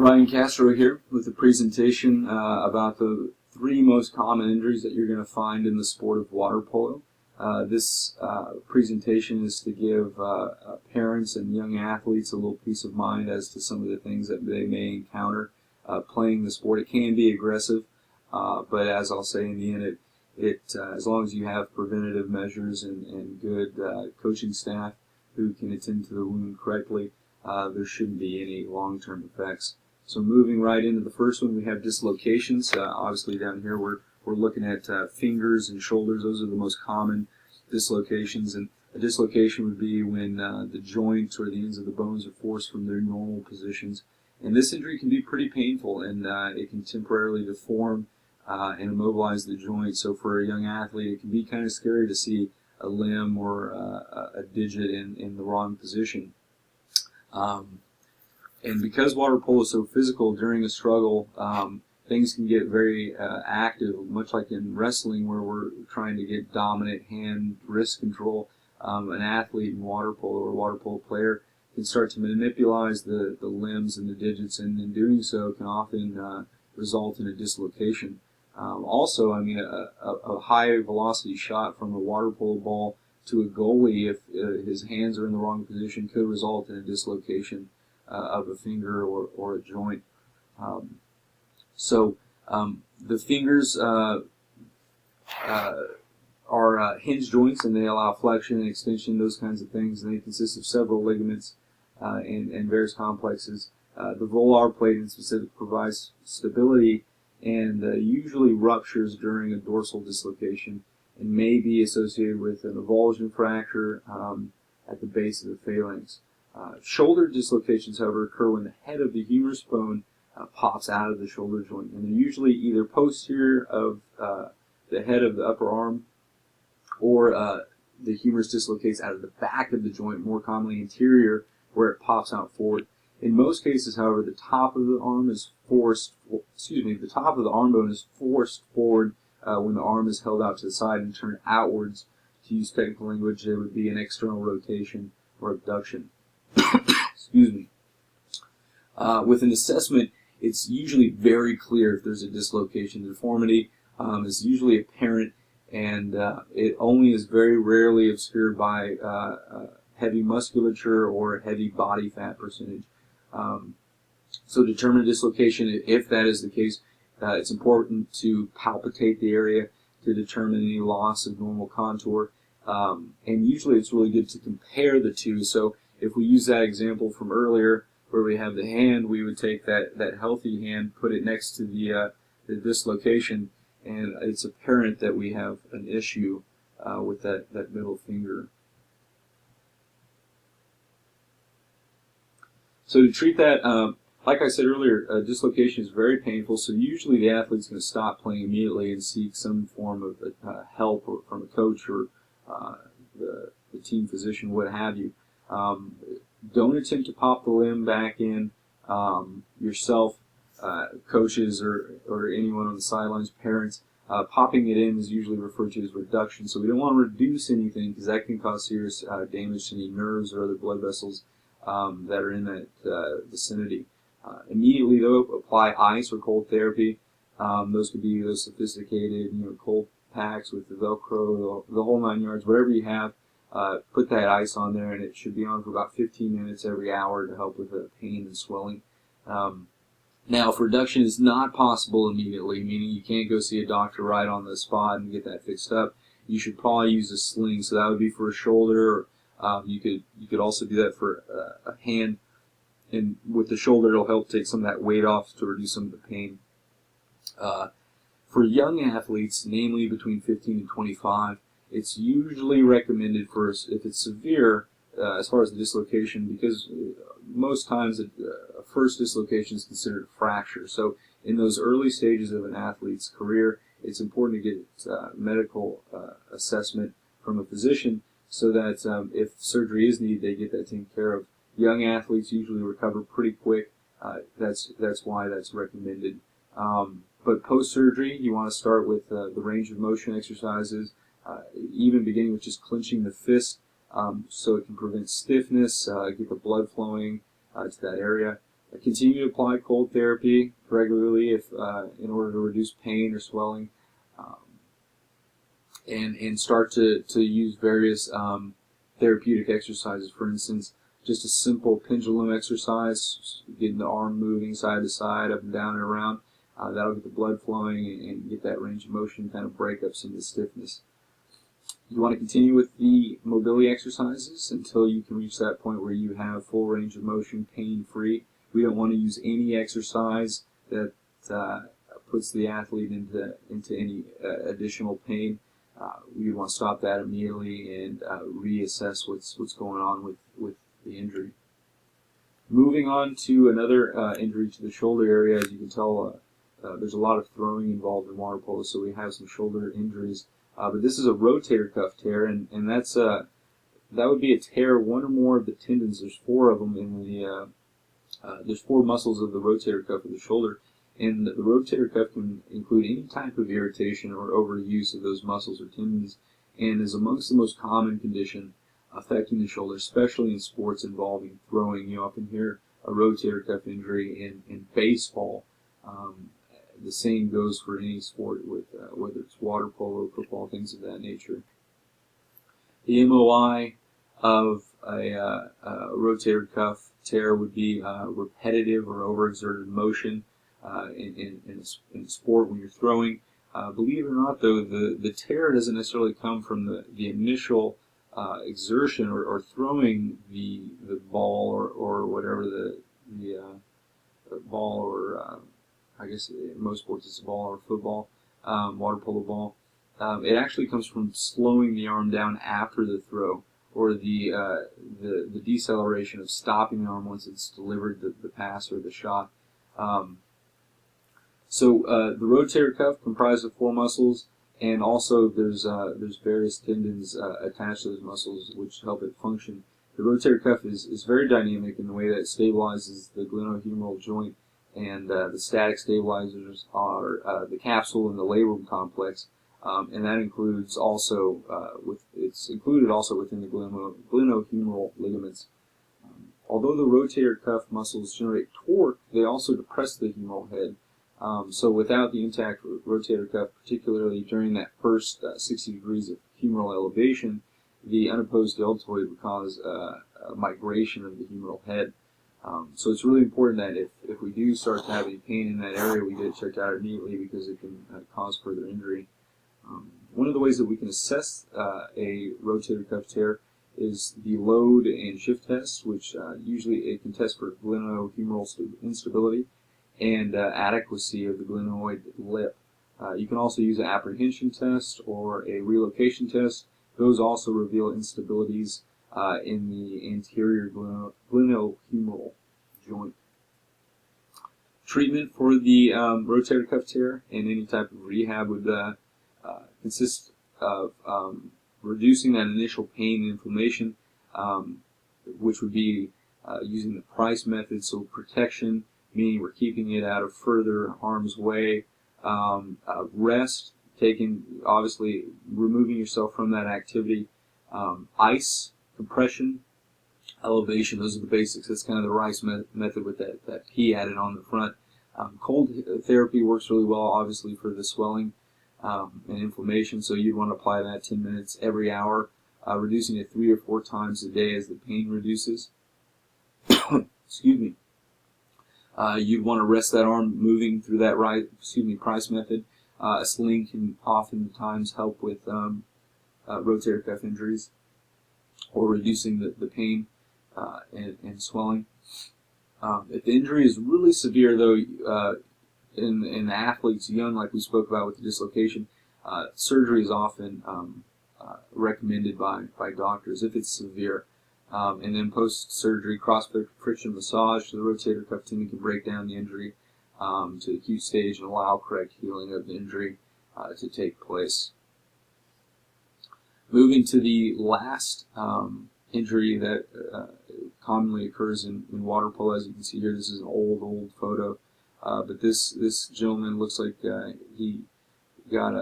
Ryan Castro here with a presentation about the 3 most common injuries that you're going to find in the sport of water polo. This presentation is to give parents and young athletes a little peace of mind as to some of the things that they may encounter playing the sport. It can be aggressive, but as I'll say in the end, as long as you have preventative measures and good coaching staff who can attend to the wound correctly, there shouldn't be any long-term effects. So moving right into the first one, we have dislocations. Obviously down here we're looking at fingers and shoulders. Those are the most common dislocations. And a dislocation would be when the joints or the ends of the bones are forced from their normal positions. And this injury can be pretty painful, and it can temporarily deform and immobilize the joint. So for a young athlete, it can be kind of scary to see a limb or a digit in the wrong position. And because water polo is so physical, during a struggle, things can get very active, much like in wrestling where we're trying to get dominant hand-wrist control. An athlete in water polo or a water polo player can start to manipulate the limbs and the digits, and in doing so can often result in a dislocation. Also, I mean, a high-velocity shot from a water polo ball to a goalie, if his hands are in the wrong position, could result in a dislocation of a finger or a joint. The fingers are hinge joints, and they allow flexion and extension, those kinds of things, and they consist of several ligaments and various complexes. The volar plate in specific provides stability and usually ruptures during a dorsal dislocation and may be associated with an avulsion fracture at the base of the phalanx. Shoulder dislocations, however, occur when the head of the humerus bone pops out of the shoulder joint, and they're usually either posterior of the head of the upper arm, or the humerus dislocates out of the back of the joint, more commonly anterior, where it pops out forward. In most cases, however, the top of the arm bone is forced forward when the arm is held out to the side and turned outwards. To use technical language, there would be an external rotation or abduction. Excuse me. With an assessment, it's usually very clear if there's a dislocation. The deformity is usually apparent, and it only is very rarely obscured by heavy musculature or heavy body fat percentage. So to determine a dislocation, if that is the case, it's important to palpitate the area to determine any loss of normal contour. And usually it's really good to compare the two. So if we use that example from earlier where we have the hand, we would take that healthy hand, put it next to the dislocation, and it's apparent that we have an issue with that middle finger. So to treat that, like I said earlier, dislocation is very painful, so usually the athlete's going to stop playing immediately and seek some form of help from a coach or the team physician, what have you. Don't attempt to pop the limb back in yourself, coaches or anyone on the sidelines, parents. Popping it in is usually referred to as reduction, so we don't want to reduce anything because that can cause serious damage to any nerves or other blood vessels that are in that vicinity. Immediately, though, apply ice or cold therapy. Those could be those sophisticated, cold packs with the Velcro, the whole 9 yards, whatever you have. Put that ice on there, and it should be on for about 15 minutes every hour to help with the pain and swelling. Now, if reduction is not possible immediately, meaning you can't go see a doctor right on the spot and get that fixed up, you should probably use a sling. So that would be for a shoulder. You could also do that for a hand, and with the shoulder, it'll help take some of that weight off to reduce some of the pain. For young athletes, namely between 15 and 25, it's usually recommended for, if it's severe, as far as the dislocation, because most times a first dislocation is considered a fracture. So in those early stages of an athlete's career, it's important to get medical assessment from a physician so that if surgery is needed, they get that taken care of. Young athletes usually recover pretty quick. That's why that's recommended. But post-surgery, you want to start with the range of motion exercises, even beginning with just clenching the fist so it can prevent stiffness, get the blood flowing to that area. Continue to apply cold therapy regularly if in order to reduce pain or swelling, um, and start to use various therapeutic exercises. For instance, just a simple pendulum exercise, getting the arm moving side to side, up and down and around. That'll get the blood flowing and get that range of motion, kind of break up some of the stiffness. You want to continue with the mobility exercises until you can reach that point where you have full range of motion, pain-free. We don't want to use any exercise that puts the athlete into any additional pain. We want to stop that immediately and reassess what's going on with the injury. Moving on to another injury to the shoulder area, as you can tell, there's a lot of throwing involved in water polo, so we have some shoulder injuries. But this is a rotator cuff tear, and that would be a tear one or more of the tendons. There's 4 of them in the there's 4 muscles of the rotator cuff of the shoulder, and the rotator cuff can include any type of irritation or overuse of those muscles or tendons, and is amongst the most common condition affecting the shoulder, especially in sports involving throwing. You often hear a rotator cuff injury in baseball. The same goes for any sport, with whether it's water polo, football, things of that nature. The MOI of a rotator cuff tear would be repetitive or overexerted motion in a sport when you're throwing. Believe it or not, though, the tear doesn't necessarily come from the initial exertion or throwing the ball or whatever the ball or I guess in most sports it's a ball or football, water polo ball. It actually comes from slowing the arm down after the throw, or the deceleration of stopping the arm once it's delivered the pass or the shot. So the rotator cuff comprises of 4 muscles, and also there's various tendons attached to those muscles which help it function. The rotator cuff is very dynamic in the way that it stabilizes the glenohumeral joint, and the static stabilizers are the capsule and the labrum complex, and that includes also it's included also within the glenohumeral ligaments. Although the rotator cuff muscles generate torque, they also depress the humeral head. So without the intact rotator cuff, particularly during that first 60 degrees of humeral elevation, the unopposed deltoid would cause a migration of the humeral head. So it's really important that if we do start to have any pain in that area, we get it checked out immediately, because it can cause further injury. One of the ways that we can assess a rotator cuff tear is the load and shift test, which usually it can test for glenohumeral instability and adequacy of the glenoid lip. You can also use an apprehension test or a relocation test. Those also reveal instabilities in the anterior glenohumeral joint. Treatment for the rotator cuff tear and any type of rehab would consist of reducing that initial pain and inflammation, which would be using the Price method, so protection, meaning we're keeping it out of further harm's way. Rest, obviously removing yourself from that activity. Ice, compression, elevation, those are the basics. That's kind of the Rice method with that P added on the front. Cold therapy works really well, obviously, for the swelling and inflammation, so you'd want to apply that 10 minutes every hour, reducing it 3 or 4 times a day as the pain reduces. Excuse me. You'd want to rest that arm moving through that Price method. A sling can oftentimes help with rotator cuff injuries, or reducing the pain and swelling. If the injury is really severe, though, in athletes young, like we spoke about with the dislocation, surgery is often recommended by doctors if it's severe. And then post-surgery, cross-friction massage to the rotator cuff tendon can break down the injury to the acute stage and allow correct healing of the injury to take place. Moving to the last injury that commonly occurs in water polo. As you can see here, this is an old photo, but this gentleman looks like he got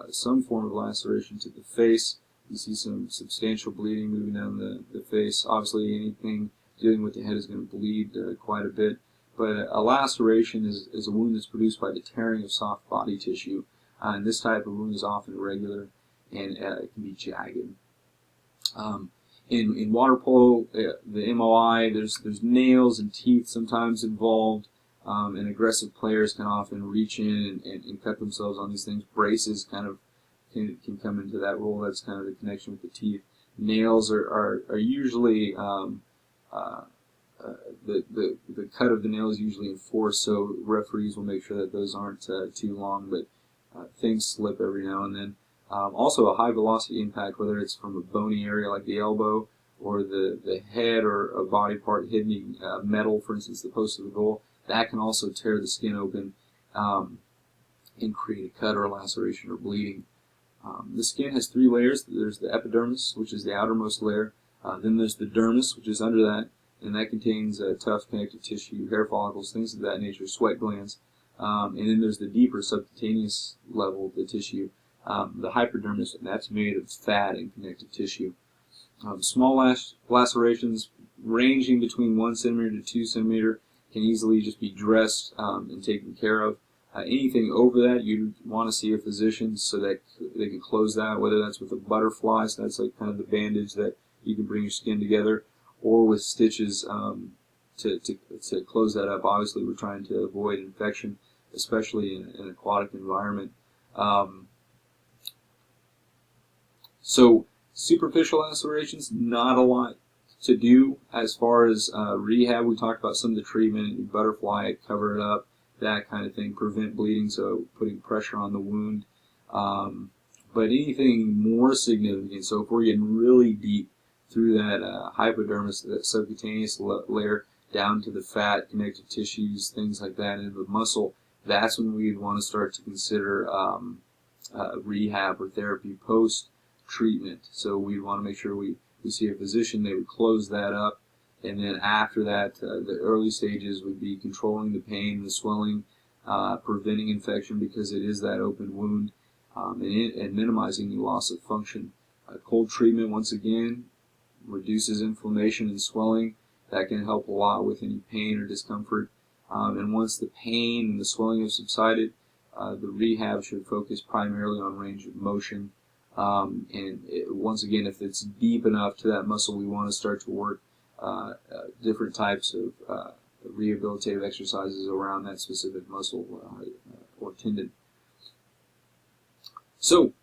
some form of laceration to the face. You see some substantial bleeding moving down the face. Obviously, anything dealing with the head is going to bleed quite a bit. But a laceration is a wound that's produced by the tearing of soft body tissue, and this type of wound is often irregular and it can be jagged. In water polo, the MOI, there's nails and teeth sometimes involved, and aggressive players can often reach in and cut themselves on these things. Braces kind of can come into that role. That's kind of the connection with the teeth. Nails are usually the cut of the nail is usually enforced, so referees will make sure that those aren't too long, but things slip every now and then. Also a high velocity impact, whether it's from a bony area like the elbow or the head or a body part hitting metal, for instance the post of the goal, that can also tear the skin open and create a cut or a laceration or bleeding. The skin has three layers. There's the epidermis, which is the outermost layer. Then there's the dermis, which is under that, and that contains tough connective tissue, hair follicles, things of that nature, sweat glands. And then there's the deeper subcutaneous level of the tissue, the hypodermis, and that's made of fat and connective tissue. Small lacerations ranging between 1 centimeter to 2 centimeter can easily just be dressed and taken care of. Anything over that, you'd want to see a physician so that they can close that, whether that's with a butterfly, so that's like kind of the bandage that you can bring your skin together, or with stitches to close that up. Obviously, we're trying to avoid infection, especially in an aquatic environment. So superficial lacerations, not a lot to do as far as rehab. We talked about some of the treatment, butterfly, cover it up, that kind of thing, prevent bleeding, so putting pressure on the wound. But anything more significant, so if we're getting really deep through that hypodermis, that subcutaneous layer, down to the fat, connective tissues, things like that, into the muscle, that's when we'd want to start to consider rehab or therapy post-treatment. So we'd want to make sure we see a physician. They would close that up, and then after that, the early stages would be controlling the pain, the swelling, preventing infection because it is that open wound, and minimizing the loss of function. Cold treatment, once again, reduces inflammation and swelling. That can help a lot with any pain or discomfort. And once the pain and the swelling have subsided, the rehab should focus primarily on range of motion. Once again, if it's deep enough to that muscle, we want to start to work different types of rehabilitative exercises around that specific muscle or tendon. So,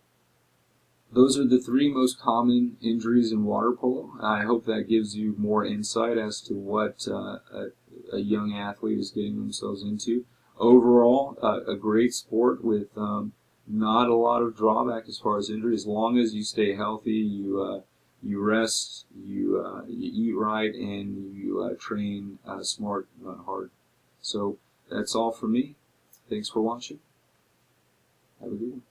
those are the three most common injuries in water polo. I hope that gives you more insight as to what a young athlete is getting themselves into. Overall, a great sport with not a lot of drawback as far as injury. As long as you stay healthy, you rest, you eat right, and you train smart, not hard. So that's all for me. Thanks for watching. Have a good one.